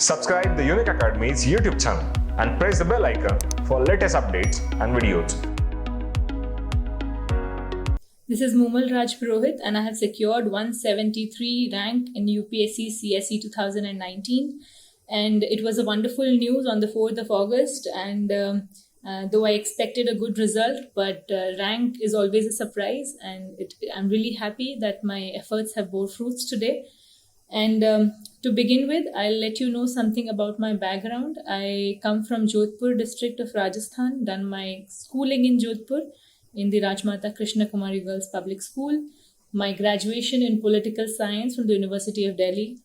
Subscribe the Unique Academy's YouTube channel and press the bell icon for latest updates and videos. This is Mumal Raj Purohit, and I have secured 173 rank in UPSC CSE 2019. And it was a wonderful news on the 4th of August. And though I expected a good result, but rank is always a surprise. And I'm really happy that my efforts have bore fruits today. And to begin with, I'll let you know something about my background. I come from Jodhpur district of Rajasthan, done my schooling in Jodhpur in the Rajmata Krishna Kumari Girls Public School, my graduation in political science from the University of Delhi,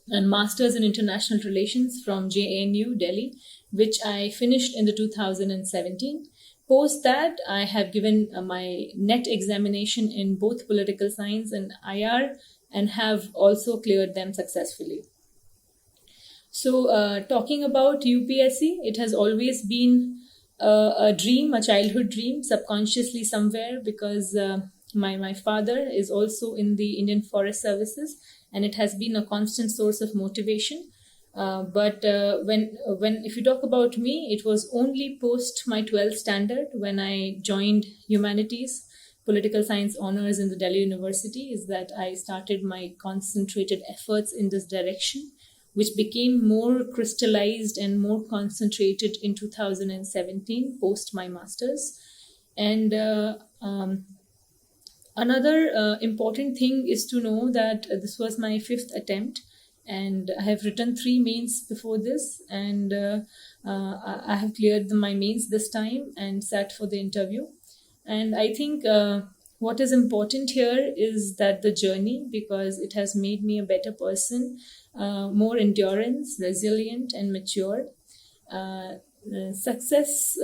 and Masters in International Relations from JNU, Delhi, which I finished in the 2017. Post that, I have given my NET examination in both political science and IR and have also cleared them successfully. So, talking about UPSC, it has always been a dream, a childhood dream, subconsciously somewhere, because my father is also in the Indian Forest Services, and it has been a constant source of motivation. But when if you talk about me, it was only post my 12th standard when I joined humanities, political science honors in the Delhi University, is that I started my concentrated efforts in this direction, which became more crystallized and more concentrated in 2017 post my master's. And another important thing is to know that this was my fifth attempt, and I have written 3 mains before this, and I have cleared my mains this time and sat for the interview. And I think what is important here is that the journey, because it has made me a better person, more endurance, resilient, and mature. Success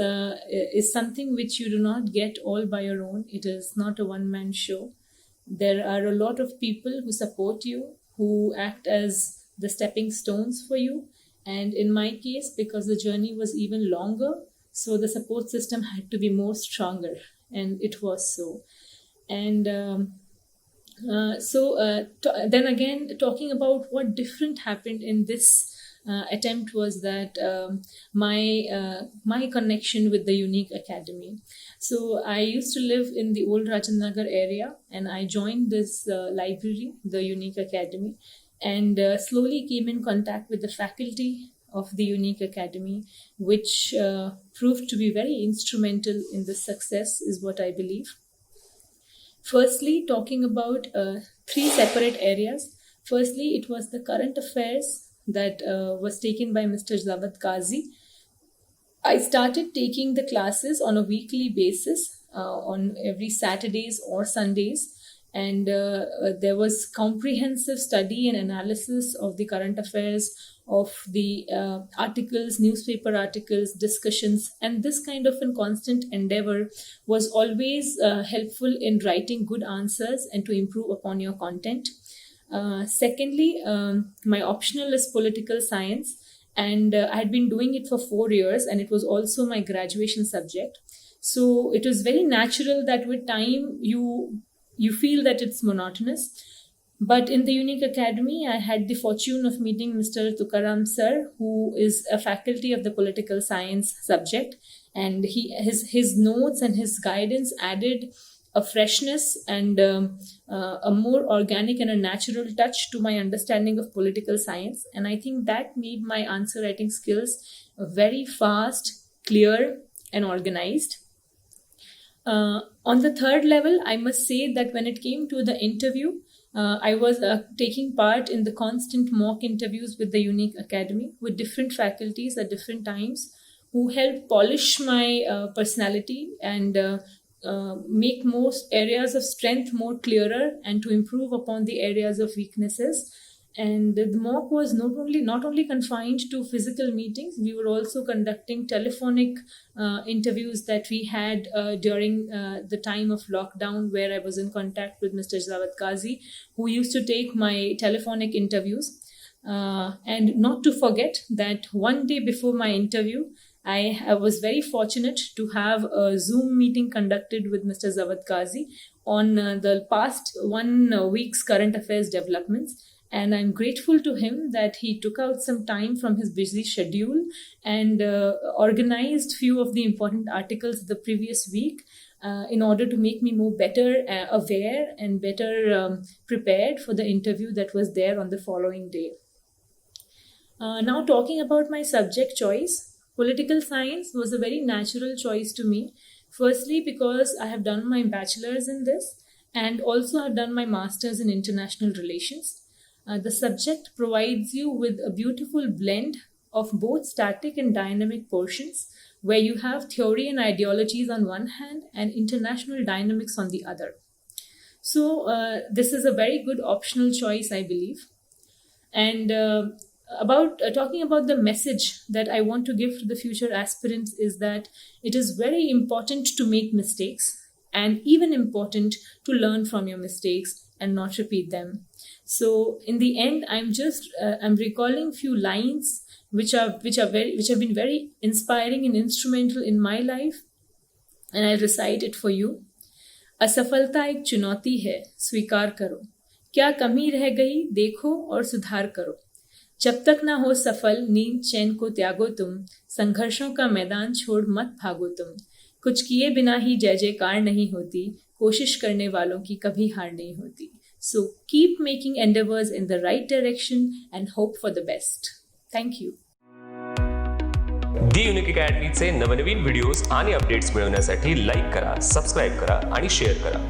is something which you do not get all by your own. It is not a one-man show. There are a lot of people who support you, who act as the stepping stones for you. And in my case, because the journey was even longer, so the support system had to be more stronger, and it was so. And then again, talking about what different happened in this attempt was that my connection with the Unique Academy. So I used to live in the old Rajanagar area, and I joined this library, the Unique Academy, and slowly came in contact with the faculty of the Unique Academy, which proved to be very instrumental in the success, is what I believe. Firstly, talking about 3 separate areas. Firstly, it was the current affairs that was taken by Mr. Zawad Qazi. I started taking the classes on a weekly basis, on every Saturdays or Sundays, and there was comprehensive study and analysis of the current affairs, of the articles, newspaper articles, discussions, and this kind of a constant endeavor was always helpful in writing good answers and to improve upon your content. Secondly, my optional is political science, and I had been doing it for 4 years, and it was also my graduation subject. So it was very natural that with time you feel that it's monotonous. But in the Unique Academy, I had the fortune of meeting Mr. Tukaram Sir, who is a faculty of the political science subject, and his notes and his guidance added a freshness and a more organic and a natural touch to my understanding of political science. And I think that made my answer writing skills very fast, clear, and organized. On the third level, I must say that when it came to the interview, I was taking part in the constant mock interviews with the Unique Academy with different faculties at different times, who helped polish my personality and make most areas of strength more clearer and to improve upon the areas of weaknesses. And the mock was not only confined to physical meetings. We were also conducting telephonic interviews that we had during the time of lockdown, where I was in contact with Mr. Zawad Qazi, who used to take my telephonic interviews. And not to forget that one day before my interview, I was very fortunate to have a Zoom meeting conducted with Mr. Zawad Qazi on the past 1 week's current affairs developments. And I'm grateful to him that he took out some time from his busy schedule and organized few of the important articles the previous week in order to make me more better aware and better prepared for the interview that was there on the following day. Now, talking about my subject choice, political science was a very natural choice to me. Firstly, because I have done my bachelor's in this, and also I've done my master's in international relations. The subject provides you with a beautiful blend of both static and dynamic portions, where you have theory and ideologies on one hand and international dynamics on the other. So, this is a very good optional choice, I believe. And talking about the message that I want to give to the future aspirants is that it is very important to make mistakes, and even important to learn from your mistakes and not repeat them. So in the end, I'm recalling few lines which have been very inspiring and instrumental in my life, and I'll recite it for you. असफलता एक चुनौती है, स्वीकार करो, क्या कमी रह गई देखो और सुधार करो, जब तक ना हो सफल नींद चैन को त्यागो तुम, संघर्षों का मैदान छोड़ मत भागो तुम, कुछ किए बिना ही जय जयकार नहीं होती, कोशिश करने वालों की कभी हार नहीं होती. So keep making endeavors in the right direction and hope for the best. Thank you. The unique अकॅडमीचे नवनवीन व्हिडिओज आणि अपडेट्स मिळवण्यासाठी लाईक करा, सबस्क्राईब करा आणि शेअर करा.